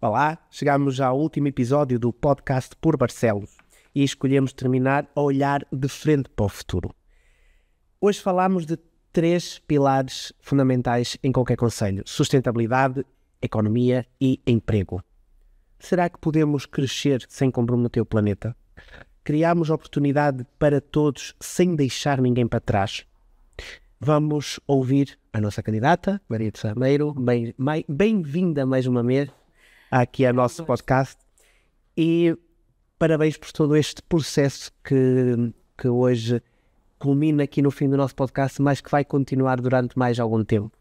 Olá, chegamos ao último episódio do podcast Por Barcelos e escolhemos terminar a olhar de frente para o futuro. Hoje falamos de 3 pilares fundamentais em qualquer concelho: sustentabilidade, economia e emprego. Será que podemos crescer sem comprometer o planeta? Criamos oportunidade para todos sem deixar ninguém para trás? Vamos ouvir a nossa candidata, Maria de Sameiro. Bem-vinda mais uma vez aqui ao nosso podcast e parabéns por todo este processo que hoje culmina aqui no fim do nosso podcast, mas que vai continuar durante mais algum tempo.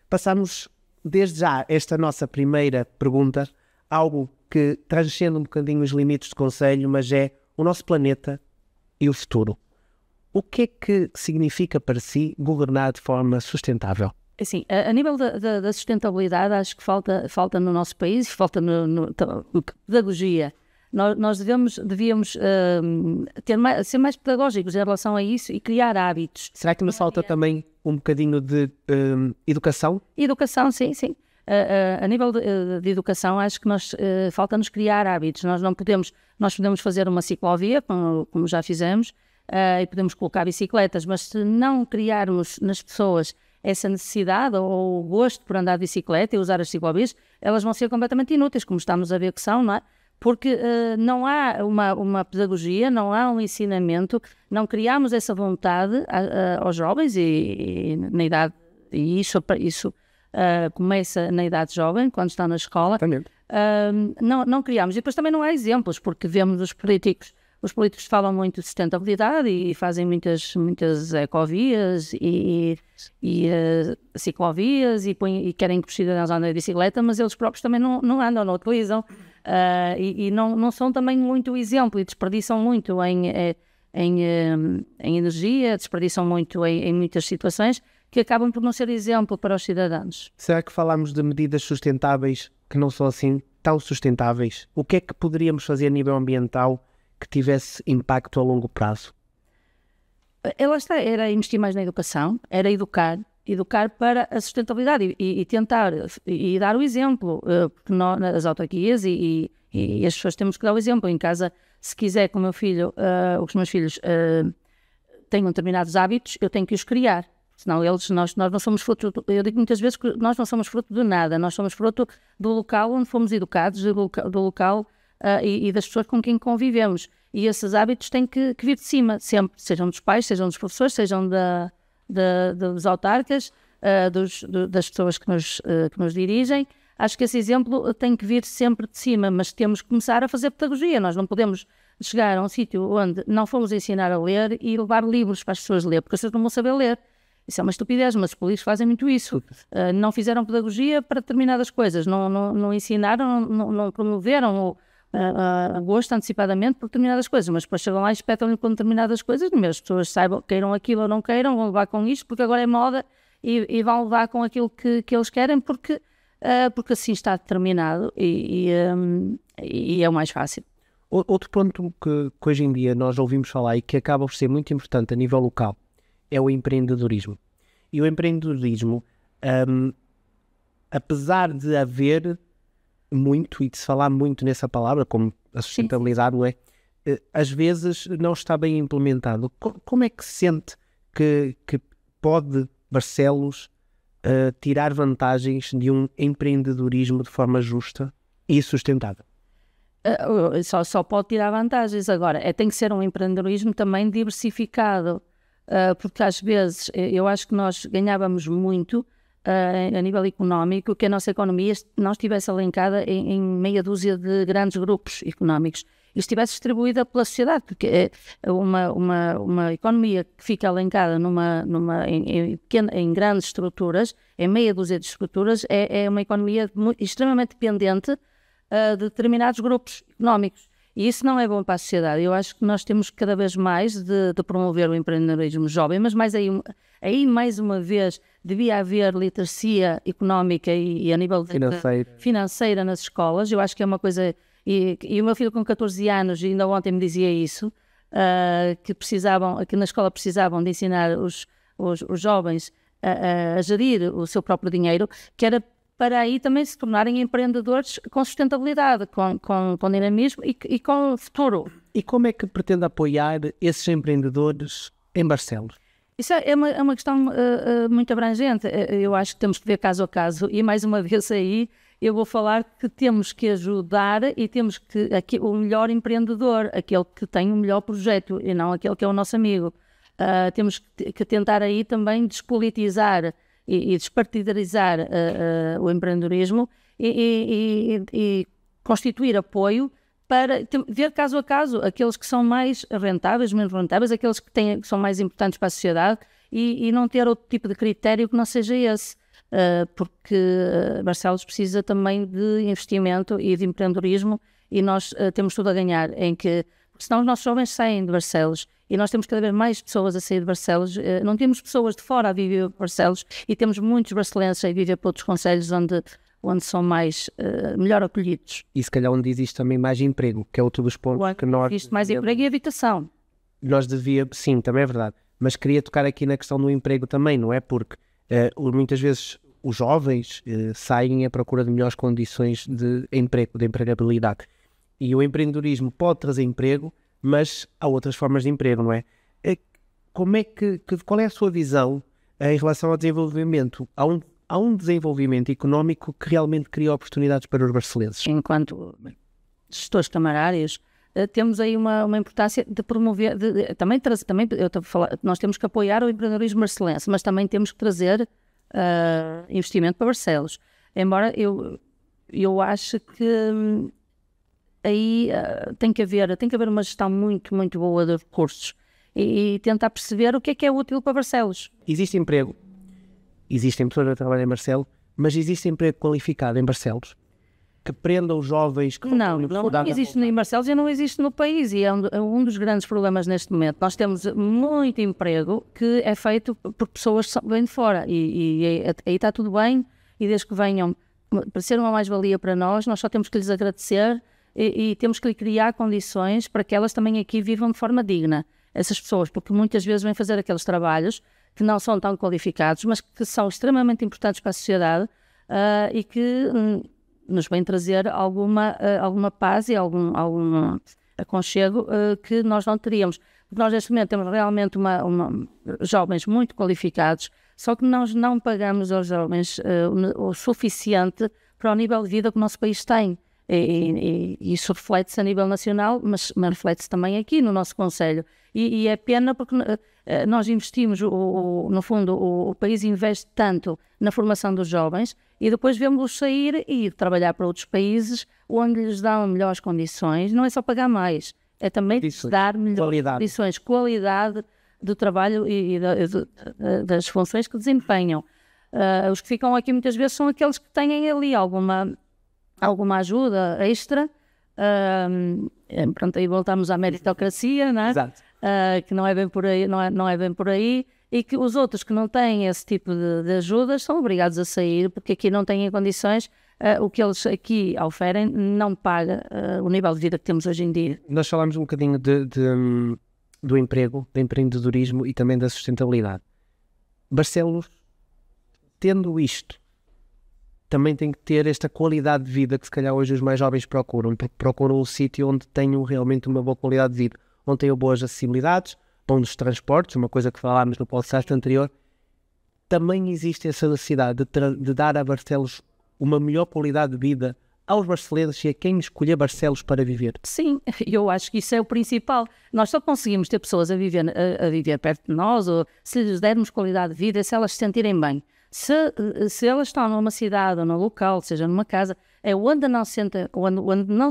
Passamos desde já esta nossa primeira pergunta, algo que transcende um bocadinho os limites do concelho, mas é o nosso planeta e o futuro. O que é que significa para si governar de forma sustentável? Assim, a nível da sustentabilidade, acho que falta no nosso país, falta no pedagogia. Nós devíamos ser mais pedagógicos em relação a isso e criar hábitos. Será que nos falta também um bocadinho de educação? Educação, sim. A nível de educação, acho que falta-nos criar hábitos. Nós podemos fazer uma ciclovia, como já fizemos, e podemos colocar bicicletas, mas se não criarmos nas pessoas essa necessidade ou o gosto por andar de bicicleta e usar as ciclovias, elas vão ser completamente inúteis, como estamos a ver que são, não é? Porque não há uma pedagogia, não há um ensinamento, não criamos essa vontade aos jovens e na idade, e isso começa na idade jovem, quando estão na escola. Não criamos. E depois também não há exemplos, porque vemos os políticos falam muito de sustentabilidade e fazem muitas ecovias e ciclovias e querem que os cidadãos andem de bicicleta, mas eles próprios também não andam, não utilizam e não são também muito exemplo e desperdiçam muito em energia, desperdiçam muito em muitas situações que acabam por não ser exemplo para os cidadãos. Será que falamos de medidas sustentáveis que não são assim tão sustentáveis? O que é que poderíamos fazer a nível ambiental que tivesse impacto a longo prazo? Era investir mais na educação, era educar para a sustentabilidade e tentar e dar o exemplo, porque as autarquias e as pessoas temos que dar o exemplo. Em casa, se quiser que o meu filho, os meus filhos tenham determinados hábitos, eu tenho que os criar. Senão nós não somos fruto, eu digo muitas vezes que nós não somos fruto de nada, nós somos fruto do local onde fomos educados, do local e das pessoas com quem convivemos. E esses hábitos têm que vir de cima, sempre, sejam dos pais, sejam dos professores, sejam dos autarcas, das pessoas que nos dirigem. Acho que esse exemplo tem que vir sempre de cima, mas temos que começar a fazer pedagogia. Nós não podemos chegar a um sítio onde não fomos ensinar a ler e levar livros para as pessoas ler, porque as pessoas não vão saber ler. Isso é uma estupidez, mas os políticos fazem muito isso. Não fizeram pedagogia para determinadas coisas, não ensinaram, não promoveram o gosto antecipadamente por determinadas coisas, mas depois chegam lá e espetam-lhe com determinadas coisas, mesmo as pessoas saibam, queiram aquilo ou não queiram, vão levar com isto, porque agora é moda e vão levar com aquilo que eles querem, porque assim está determinado e é o mais fácil. Outro ponto que hoje em dia nós ouvimos falar e que acaba por ser muito importante a nível local é o empreendedorismo. E o empreendedorismo, apesar de haver muito e de se falar muito nessa palavra, como a sustentabilidade, não é? Às vezes não está bem implementado. Como é que se sente que pode Barcelos tirar vantagens de um empreendedorismo de forma justa e sustentável? Só pode tirar vantagens. Agora, tem que ser um empreendedorismo também diversificado, porque às vezes eu acho que nós ganhávamos muito a nível económico, que a nossa economia não estivesse alencada em meia dúzia de grandes grupos económicos e estivesse distribuída pela sociedade, porque uma economia que fica alencada em grandes estruturas, em meia dúzia de estruturas, é uma economia extremamente dependente de determinados grupos económicos. E isso não é bom para a sociedade. Eu acho que nós temos cada vez mais de promover o empreendedorismo jovem, mas aí mais uma vez devia haver literacia económica e a nível financeira nas escolas. Eu acho que é uma coisa... E o meu filho com 14 anos, ainda ontem me dizia isso, que na escola precisavam de ensinar os jovens a gerir o seu próprio dinheiro, que era para aí também se tornarem empreendedores com sustentabilidade, com dinamismo e com futuro. E como é que pretende apoiar esses empreendedores em Barcelos? Isso é uma questão muito abrangente. Eu acho que temos que ver caso a caso e, mais uma vez aí, eu vou falar que temos que ajudar e temos que o melhor empreendedor, aquele que tem o melhor projeto e não aquele que é o nosso amigo. Temos que tentar aí também despolitizar e despartidarizar o empreendedorismo e constituir apoio para ver caso a caso aqueles que são mais rentáveis, menos rentáveis, aqueles que são mais importantes para a sociedade e não ter outro tipo de critério que não seja esse. Porque Barcelos precisa também de investimento e de empreendedorismo e nós temos tudo a ganhar, porque senão os nossos jovens saem de Barcelos e nós temos cada vez mais pessoas a sair de Barcelos, não temos pessoas de fora a viver em Barcelos e temos muitos barcelenses a viver para outros concelhos onde são melhor acolhidos. E se calhar onde existe também mais emprego, que é outro dos pontos que nós... Existe mais emprego e habitação. Sim, também é verdade, mas queria tocar aqui na questão do emprego também, não é? Porque muitas vezes os jovens saem à procura de melhores condições de emprego, de empregabilidade. E o empreendedorismo pode trazer emprego, mas há outras formas de emprego, não é? Qual é a sua visão em relação ao desenvolvimento? Há um desenvolvimento económico que realmente cria oportunidades para os barcelenses? Enquanto gestores camarários, temos aí uma importância de promover, nós temos que apoiar o empreendedorismo barcelense, mas também temos que trazer investimento para Barcelos. Embora eu acho que aí tem que haver uma gestão muito, muito boa de recursos e tentar perceber o que é útil para Barcelos. Existe emprego, existem pessoas a trabalhar em Barcelos, mas existe emprego qualificado em Barcelos que prenda os jovens que não existe em Barcelos e não existe no país e é um dos grandes problemas neste momento. Nós temos muito emprego que é feito por pessoas que vêm de fora e aí está tudo bem e desde que venham para ser uma mais-valia para nós só temos que lhes agradecer e temos que lhe criar condições para que elas também aqui vivam de forma digna, essas pessoas, porque muitas vezes vêm fazer aqueles trabalhos que não são tão qualificados, mas que são extremamente importantes para a sociedade e que nos vêm trazer alguma paz e algum aconchego que nós não teríamos. Porque nós neste momento temos realmente jovens muito qualificados, só que nós não pagamos aos jovens o suficiente para o nível de vida que o nosso país tem. E isso reflete-se a nível nacional, mas reflete-se também aqui no nosso concelho. E é pena porque nós investimos, no fundo, o país investe tanto na formação dos jovens e depois vemos-los sair e trabalhar para outros países onde lhes dão melhores condições. Não é só pagar mais, é também dar melhores condições, qualidade do trabalho e das funções que desempenham. Os que ficam aqui muitas vezes são aqueles que têm ali alguma ajuda extra. Pronto, aí voltamos à meritocracia, não é? Exato. Que não é bem por aí, não é bem por aí, e que os outros que não têm esse tipo de ajudas são obrigados a sair, porque aqui não têm condições, o que eles aqui oferem não paga o nível de vida que temos hoje em dia. Nós falámos um bocadinho do emprego, do empreendedorismo e também da sustentabilidade. Barcelos, tendo isto, também tem que ter esta qualidade de vida que se calhar hoje os mais jovens procuram um sítio onde tenham realmente uma boa qualidade de vida, onde tenham boas acessibilidades, bons transportes, uma coisa que falámos no podcast anterior. Também existe essa necessidade de dar a Barcelos uma melhor qualidade de vida aos barcelenses e a quem escolher Barcelos para viver. Sim, eu acho que isso é o principal. Nós só conseguimos ter pessoas a viver perto de nós, ou se lhes dermos qualidade de vida, se elas se sentirem bem. Se elas estão numa cidade ou num local, seja numa casa, onde não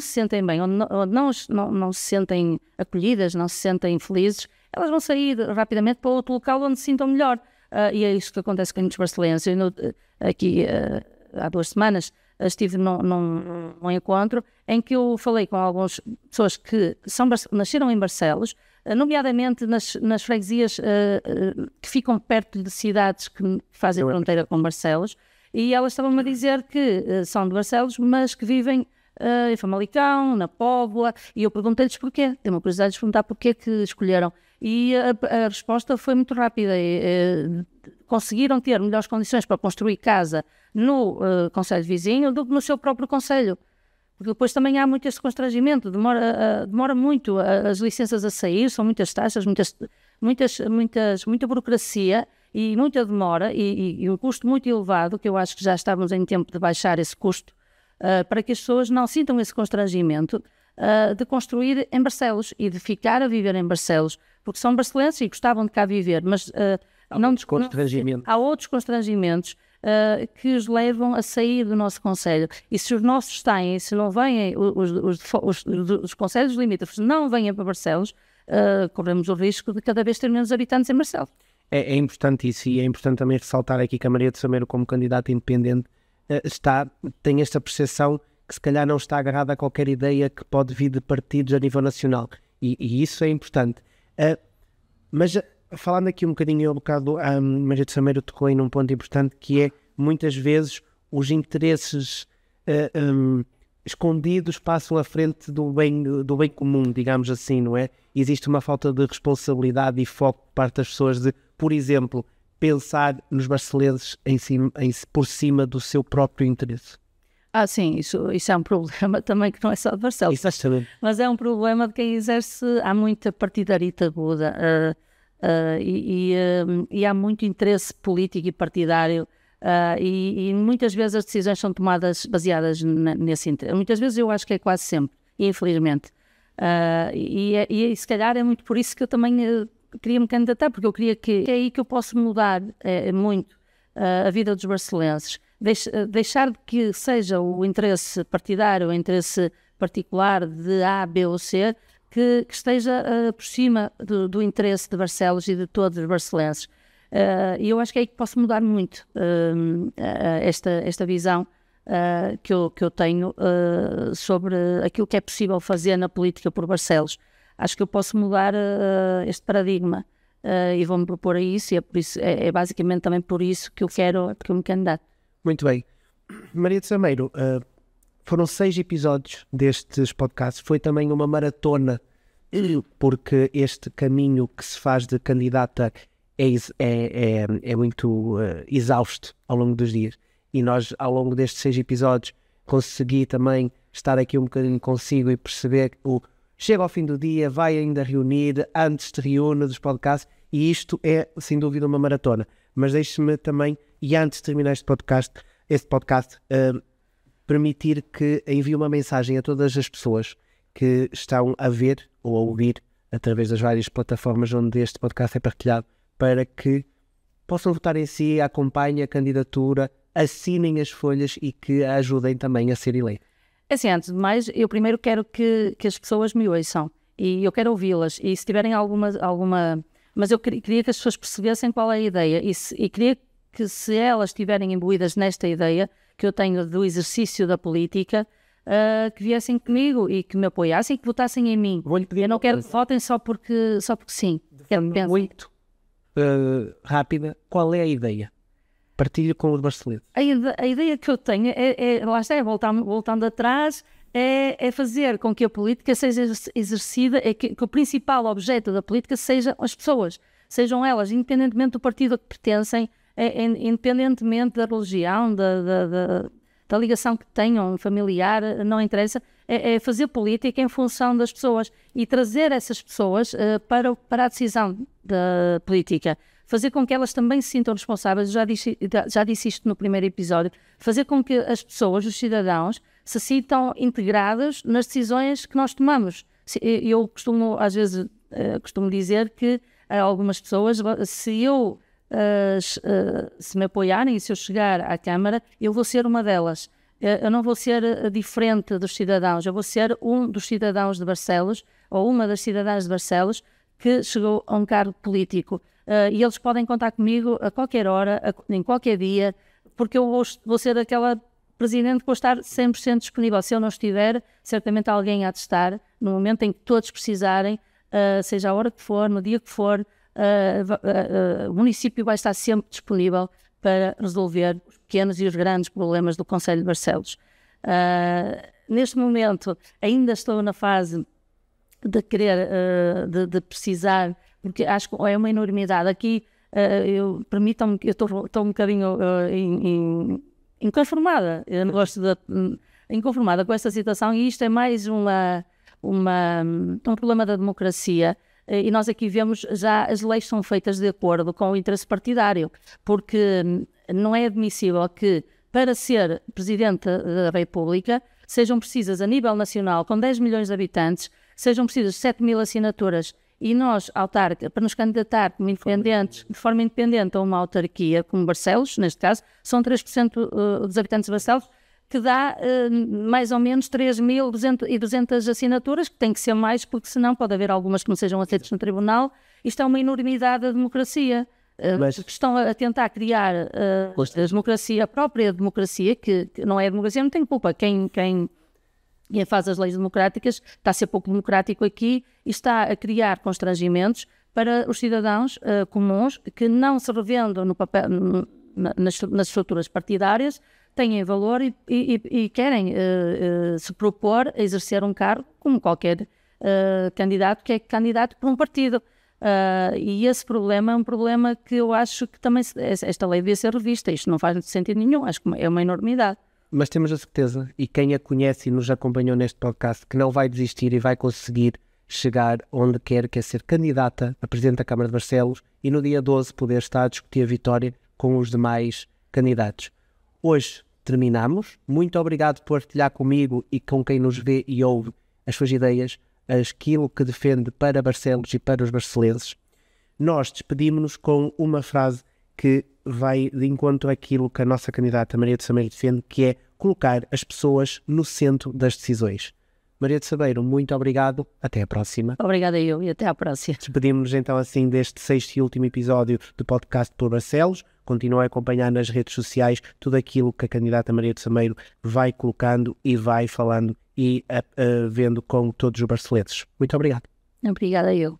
se sentem bem, onde não se sentem acolhidas, não se sentem felizes, elas vão sair rapidamente para outro local onde se sintam melhor. E é isso que acontece com muitos barcelenses. Aqui, há 2 semanas, estive num encontro em que eu falei com algumas pessoas que nasceram em Barcelos, nomeadamente nas freguesias que ficam perto de cidades que fazem fronteira com Barcelos, e elas estavam-me a dizer que são de Barcelos, mas que vivem em Famalicão, na Póvoa, e eu perguntei-lhes porquê. Tenho uma curiosidade de perguntar porquê que escolheram. E a resposta foi muito rápida. Conseguiram ter melhores condições para construir casa no concelho vizinho do que no seu próprio concelho. Porque depois também há muito este constrangimento, demora muito as licenças a sair, são muitas taxas, muita burocracia e muita demora e um custo muito elevado, que eu acho que já estávamos em tempo de baixar esse custo, para que as pessoas não sintam esse constrangimento de construir em Barcelos e de ficar a viver em Barcelos, porque são barcelenses e gostavam de cá viver, mas há outros constrangimentos que os levam a sair do nosso concelho. E se os nossos têm, se não vêm, os concelhos limítrofes não venham para Barcelos, corremos o risco de cada vez ter menos habitantes em Barcelos. É importante isso, e é importante também ressaltar aqui que a Maria de Sameiro, como candidata independente, tem esta percepção que se calhar não está agarrada a qualquer ideia que pode vir de partidos a nível nacional, e isso é importante. Mas falando aqui um bocadinho, a Maria de Sameiro tocou aí num ponto importante, que é, muitas vezes, os interesses escondidos passam à frente do bem comum, digamos assim, não é? Existe uma falta de responsabilidade e foco por parte das pessoas de, por exemplo, pensar nos barcelenses por cima do seu próprio interesse. Sim, isso é um problema também que não é só de Barcelos. Exatamente. Mas é um problema de quem exerce, há muita partidarita aguda e há muito interesse político e partidário e muitas vezes as decisões são tomadas baseadas nesse interesse. Muitas vezes eu acho que é quase sempre, infelizmente. E se calhar é muito por isso que eu também queria me candidatar, porque eu queria que é aí que eu posso mudar muito a vida dos barcelenses. Deixar de que seja o interesse partidário, o interesse particular de A, B ou C, que esteja por cima do interesse de Barcelos e de todos os barcelenses. E eu acho que é aí que posso mudar muito esta visão que eu tenho sobre aquilo que é possível fazer na política por Barcelos. Acho que eu posso mudar este paradigma e vou-me propor a isso, e é basicamente também por isso que eu me candidato. Muito bem. Maria de Sameiro, foram 6 episódios destes podcasts, foi também uma maratona, porque este caminho que se faz de candidata é muito exausto ao longo dos dias, e nós ao longo destes 6 episódios consegui também estar aqui um bocadinho consigo e perceber que chega ao fim do dia, vai ainda reunir, antes te reúne dos podcasts, e isto é sem dúvida uma maratona. Mas deixe-me também, e antes de terminar este podcast, permitir que envie uma mensagem a todas as pessoas que estão a ver ou a ouvir através das várias plataformas onde este podcast é partilhado, para que possam votar em si, acompanhem a candidatura, assinem as folhas e que a ajudem também a ser eleita. Assim, antes de mais, eu primeiro quero que as pessoas me ouçam e eu quero ouvi-las, e se tiverem alguma... Mas eu queria que as pessoas percebessem qual é a ideia e queria que, se elas estiverem imbuídas nesta ideia que eu tenho do exercício da política, que viessem comigo e que me apoiassem e que votassem em mim. Eu não quero que votem só porque sim. Muito rápida, qual é a ideia? Partilhe com os barcelenses. A ideia que eu tenho lá está, voltando atrás, é fazer com que a política seja exercida, que o principal objeto da política sejam as pessoas, sejam elas, independentemente do partido a que pertencem, independentemente da religião, da ligação que tenham, familiar, não interessa, é fazer política em função das pessoas e trazer essas pessoas para a decisão da política. Fazer com que elas também se sintam responsáveis, já disse isto no primeiro episódio, fazer com que as pessoas, os cidadãos, se sintam integrados nas decisões que nós tomamos. Eu às vezes costumo dizer que algumas pessoas, se me apoiarem e se eu chegar à Câmara, eu vou ser uma delas. Eu não vou ser diferente dos cidadãos, eu vou ser um dos cidadãos de Barcelos, ou uma das cidadãs de Barcelos, que chegou a um cargo político. E eles podem contar comigo a qualquer hora, em qualquer dia, porque eu vou ser aquela presidente que vou estar 100% disponível. Se eu não estiver, certamente alguém há de estar, no momento em que todos precisarem, seja a hora que for, no dia que for, o município vai estar sempre disponível para resolver os pequenos e os grandes problemas do Concelho de Barcelos. Neste momento, ainda estou na fase de querer, de precisar, porque acho que é uma enormidade. Aqui, permitam-me que eu estou um bocadinho inconformada. Eu não gosto de inconformada com esta situação, e isto é mais um problema da democracia. E nós aqui vemos já as leis são feitas de acordo com o interesse partidário, porque não é admissível que para ser Presidente da República sejam precisas a nível nacional, com 10 milhões de habitantes, sejam precisas 7 mil assinaturas, e nós, autarca, para nos candidatar como independentes, de forma independente a uma autarquia, como Barcelos, neste caso, são 3% dos habitantes de Barcelos, que dá mais ou menos 3.200 assinaturas, que tem que ser mais, porque senão pode haver algumas que não sejam aceitas no tribunal. Isto é uma enormidade da democracia. Que estão a tentar criar a democracia, a própria democracia, que não é a democracia, não tem culpa. Quem faz as leis democráticas está a ser pouco democrático aqui e está a criar constrangimentos para os cidadãos comuns que não se revendam no papel, nas estruturas partidárias, têm valor e querem se propor a exercer um cargo como qualquer candidato que é candidato por um partido. E esse problema é um problema que eu acho que também esta lei devia ser revista. Isto não faz sentido nenhum, acho que é uma enormidade. Mas temos a certeza, e quem a conhece e nos acompanhou neste podcast, que não vai desistir e vai conseguir chegar onde quer, que é ser candidata a Presidente da Câmara de Barcelos e no dia 12 poder estar a discutir a vitória com os demais candidatos. Hoje terminamos. Muito obrigado por partilhar comigo e com quem nos vê e ouve as suas ideias, aquilo que defende para Barcelos e para os barcelenses. Nós despedimos-nos com uma frase que vai de encontro àquilo que a nossa candidata Maria de Sameiro defende, que é colocar as pessoas no centro das decisões. Maria de Sameiro, muito obrigado. Até à próxima. Obrigada eu e até à próxima. Despedimos-nos então assim deste 6º e último episódio do podcast por Barcelos. Continuem a acompanhar nas redes sociais tudo aquilo que a candidata Maria de Sameiro vai colocando e vai falando e vendo com todos os barcelenses. Muito obrigado. Obrigada eu.